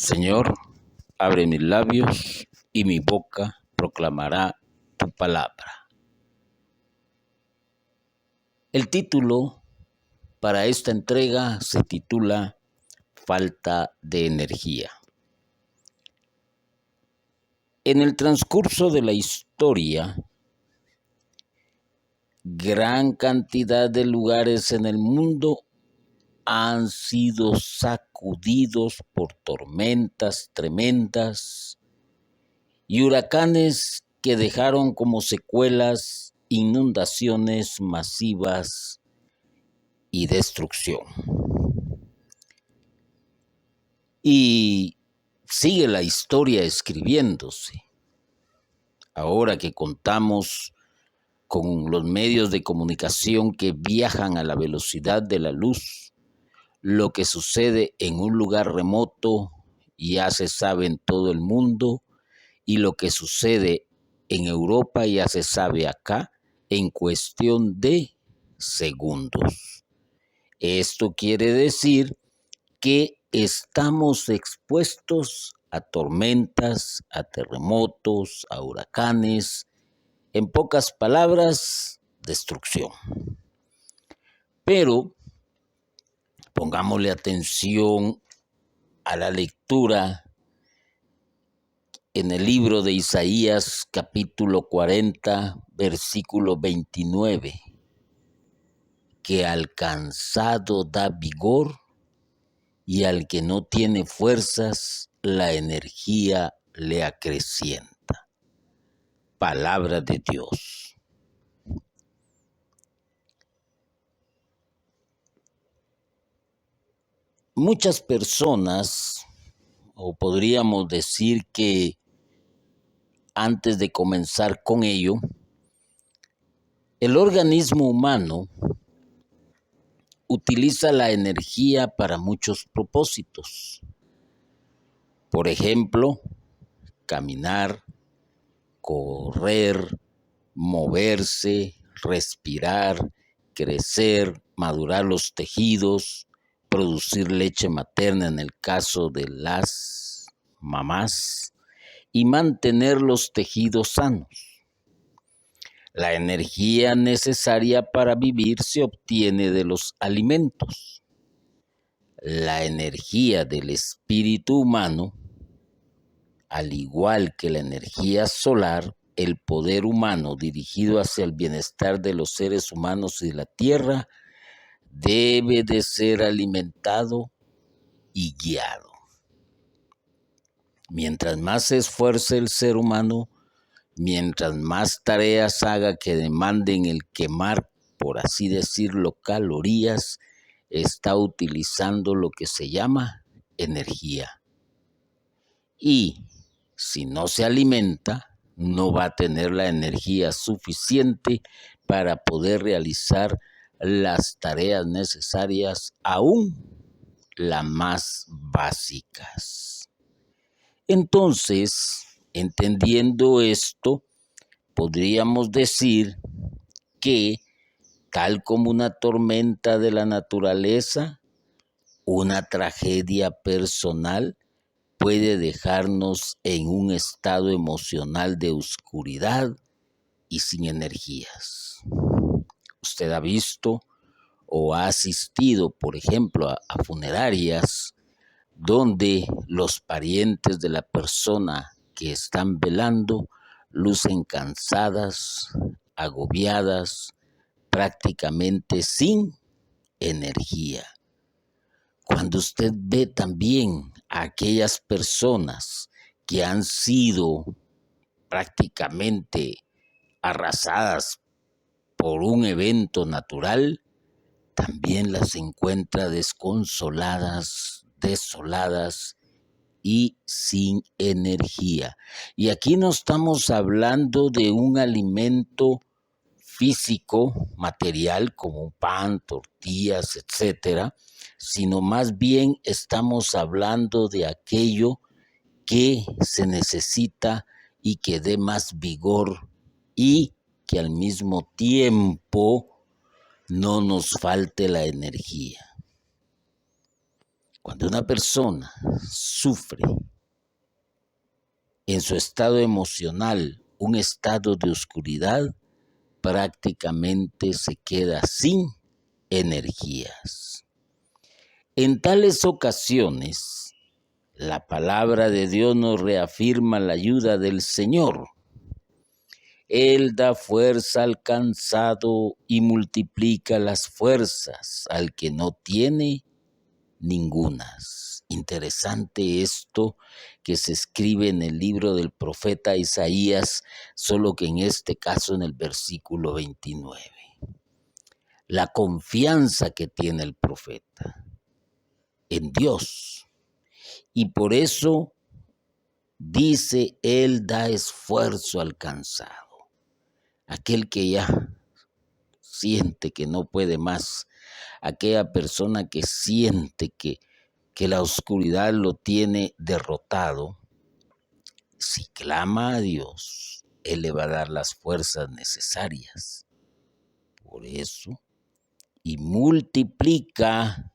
Señor, abre mis labios y mi boca proclamará tu palabra. El título para esta entrega se titula Falta de energía. En el transcurso de la historia, gran cantidad de lugares en el mundo han sido sacudidos por tormentas tremendas y huracanes que dejaron como secuelas inundaciones masivas y destrucción. Y sigue la historia escribiéndose. Ahora que contamos con los medios de comunicación que viajan a la velocidad de la luz, lo que sucede en un lugar remoto ya se sabe en todo el mundo, y lo que sucede en Europa ya se sabe acá en cuestión de segundos. Esto quiere decir que estamos expuestos a tormentas, a terremotos, a huracanes, en pocas palabras, destrucción. Pero pongámosle atención a la lectura en el libro de Isaías, capítulo 40, versículo 29, que al cansado da vigor y al que no tiene fuerzas, la energía le acrecienta. Palabra de Dios. Muchas personas, o podríamos decir que antes de comenzar con ello, el organismo humano utiliza la energía para muchos propósitos. Por ejemplo, caminar, correr, moverse, respirar, crecer, madurar los tejidos, producir leche materna en el caso de las mamás y mantener los tejidos sanos. La energía necesaria para vivir se obtiene de los alimentos. La energía del espíritu humano, al igual que la energía solar, el poder humano dirigido hacia el bienestar de los seres humanos y de la tierra, debe de ser alimentado y guiado. Mientras más se esfuerce el ser humano, mientras más tareas haga que demanden el quemar, por así decirlo, calorías, está utilizando lo que se llama energía. Y si no se alimenta, no va a tener la energía suficiente para poder realizar las tareas necesarias, aún las más básicas. Entonces, entendiendo esto, podríamos decir que, tal como una tormenta de la naturaleza, una tragedia personal puede dejarnos en un estado emocional de oscuridad y sin energías. Usted ha visto o ha asistido, por ejemplo, a funerarias donde los parientes de la persona que están velando lucen cansadas, agobiadas, prácticamente sin energía. Cuando usted ve también a aquellas personas que han sido prácticamente arrasadas por un evento natural, también las encuentra desconsoladas, desoladas y sin energía. Y aquí no estamos hablando de un alimento físico, material, como pan, tortillas, etcétera, sino más bien estamos hablando de aquello que se necesita y que dé más vigor y que al mismo tiempo no nos falte la energía. Cuando una persona sufre en su estado emocional un estado de oscuridad, prácticamente se queda sin energías. En tales ocasiones, la palabra de Dios nos reafirma la ayuda del Señor. Él da fuerza al cansado y multiplica las fuerzas al que no tiene ningunas. Interesante esto que se escribe en el libro del profeta Isaías, solo que en este caso en el versículo 29. La confianza que tiene el profeta en Dios. Y por eso dice, Él da esfuerzo al cansado. Aquel que ya siente que no puede más, aquella persona que siente que la oscuridad lo tiene derrotado, si clama a Dios, Él le va a dar las fuerzas necesarias. Por eso, y multiplica,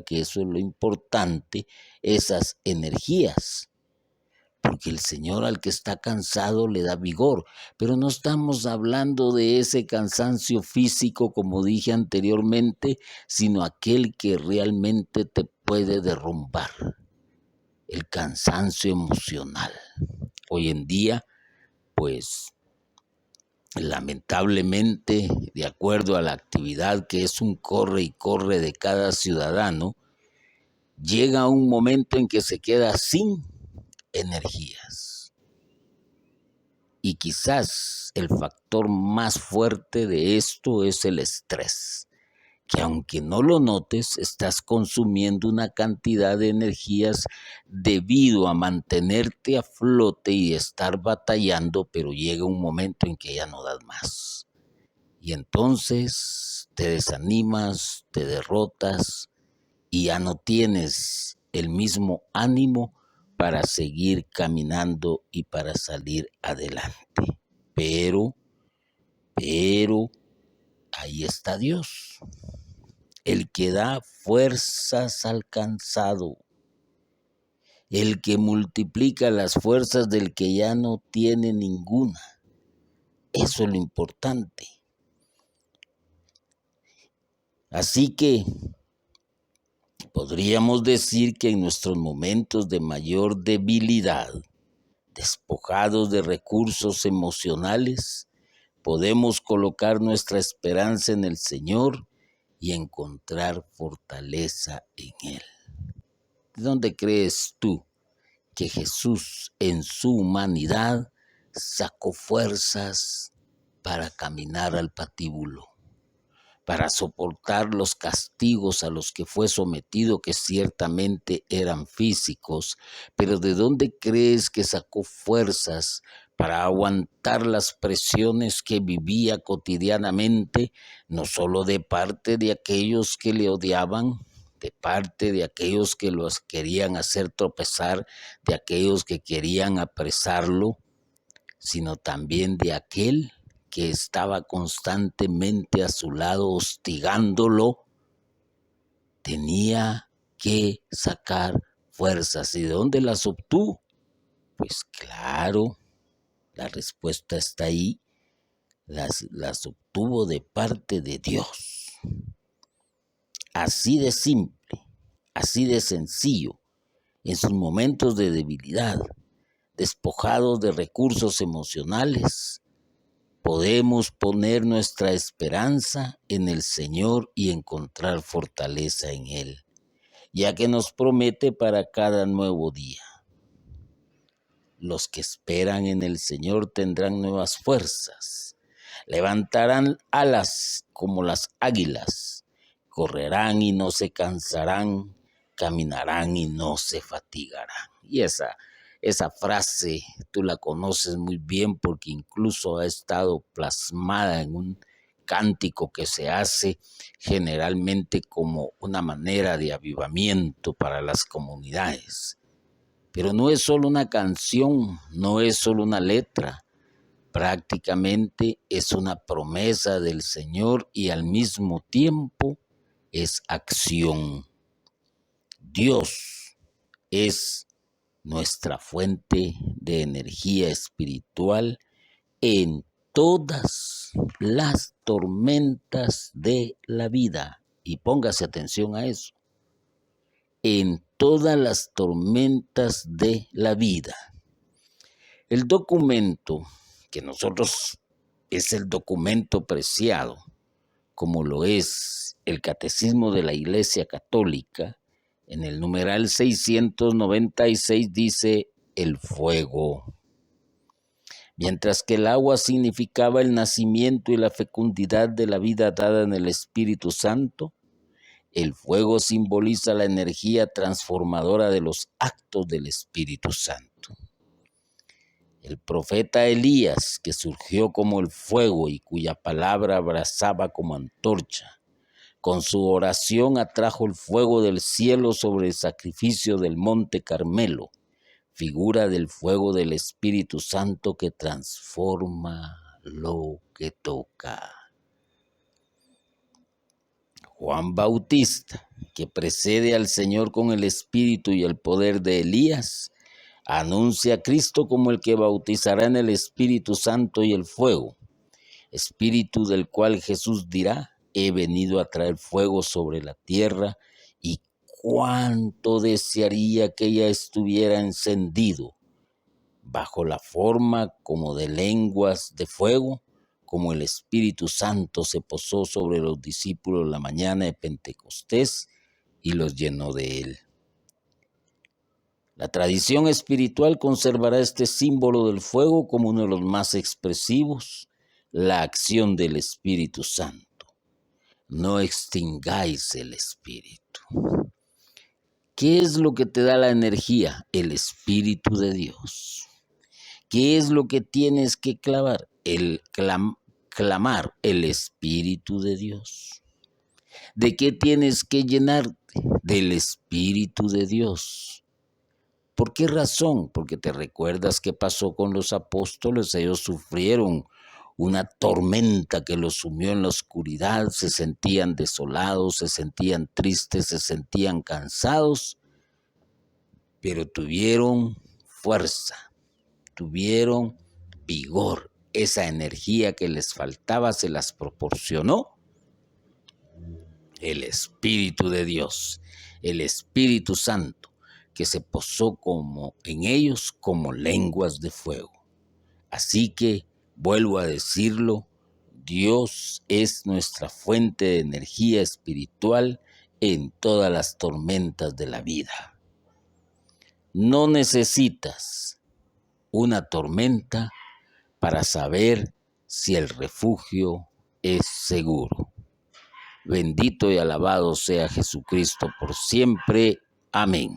que eso es lo importante, esas energías. Porque el Señor al que está cansado le da vigor, pero no estamos hablando de ese cansancio físico, como dije anteriormente, sino aquel que realmente te puede derrumbar, el cansancio emocional. Hoy en día, pues, lamentablemente, de acuerdo a la actividad que es un corre y corre de cada ciudadano, llega un momento en que se queda sin energías. Y quizás el factor más fuerte de esto es el estrés, que aunque no lo notes, estás consumiendo una cantidad de energías debido a mantenerte a flote y estar batallando, pero llega un momento en que ya no das más. Y entonces te desanimas, te derrotas y ya no tienes el mismo ánimo para seguir caminando y para salir adelante. Pero, ahí está Dios, el que da fuerzas al cansado, el que multiplica las fuerzas del que ya no tiene ninguna. Eso es lo importante. Así que podríamos decir que en nuestros momentos de mayor debilidad, despojados de recursos emocionales, podemos colocar nuestra esperanza en el Señor y encontrar fortaleza en Él. ¿De dónde crees tú que Jesús en su humanidad sacó fuerzas para caminar al patíbulo, para soportar los castigos a los que fue sometido, que ciertamente eran físicos, pero ¿de dónde crees que sacó fuerzas para aguantar las presiones que vivía cotidianamente, no solo de parte de aquellos que le odiaban, de parte de aquellos que los querían hacer tropezar, de aquellos que querían apresarlo, sino también de aquel que estaba constantemente a su lado hostigándolo? Tenía que sacar fuerzas. ¿Y de dónde las obtuvo? Pues claro, la respuesta está ahí. Las obtuvo de parte de Dios. Así de simple, así de sencillo, en sus momentos de debilidad, despojados de recursos emocionales, podemos poner nuestra esperanza en el Señor y encontrar fortaleza en Él, ya que nos promete para cada nuevo día. Los que esperan en el Señor tendrán nuevas fuerzas, levantarán alas como las águilas, correrán y no se cansarán, caminarán y no se fatigarán. Y esa frase tú la conoces muy bien porque incluso ha estado plasmada en un cántico que se hace generalmente como una manera de avivamiento para las comunidades. Pero no es solo una canción, no es solo una letra, prácticamente es una promesa del Señor y al mismo tiempo es acción. Dios es nuestra fuente de energía espiritual en todas las tormentas de la vida. Y póngase atención a eso. En todas las tormentas de la vida. El documento que nosotros es el documento preciado, como lo es el Catecismo de la Iglesia Católica, en el numeral 696 dice el fuego. Mientras que el agua significaba el nacimiento y la fecundidad de la vida dada en el Espíritu Santo, el fuego simboliza la energía transformadora de los actos del Espíritu Santo. El profeta Elías, que surgió como el fuego y cuya palabra abrazaba como antorcha, con su oración atrajo el fuego del cielo sobre el sacrificio del monte Carmelo, figura del fuego del Espíritu Santo que transforma lo que toca. Juan Bautista, que precede al Señor con el Espíritu y el poder de Elías, anuncia a Cristo como el que bautizará en el Espíritu Santo y el fuego, Espíritu del cual Jesús dirá: he venido a traer fuego sobre la tierra, y cuánto desearía que ella estuviera encendido, bajo la forma como de lenguas de fuego, como el Espíritu Santo se posó sobre los discípulos la mañana de Pentecostés y los llenó de él. La tradición espiritual conservará este símbolo del fuego como uno de los más expresivos, la acción del Espíritu Santo. No extingáis el Espíritu. ¿Qué es lo que te da la energía? El Espíritu de Dios. ¿Qué es lo que tienes que clamar? Clamar el Espíritu de Dios. ¿De qué tienes que llenarte? Del Espíritu de Dios. ¿Por qué razón? Porque te recuerdas qué pasó con los apóstoles. Ellos sufrieron una tormenta que los sumió en la oscuridad, se sentían desolados, se sentían tristes, se sentían cansados, pero tuvieron fuerza, tuvieron vigor. Esa energía que les faltaba se las proporcionó el Espíritu de Dios, el Espíritu Santo, que se posó en ellos como lenguas de fuego. Así que, vuelvo a decirlo, Dios es nuestra fuente de energía espiritual en todas las tormentas de la vida. No necesitas una tormenta para saber si el refugio es seguro. Bendito y alabado sea Jesucristo por siempre. Amén.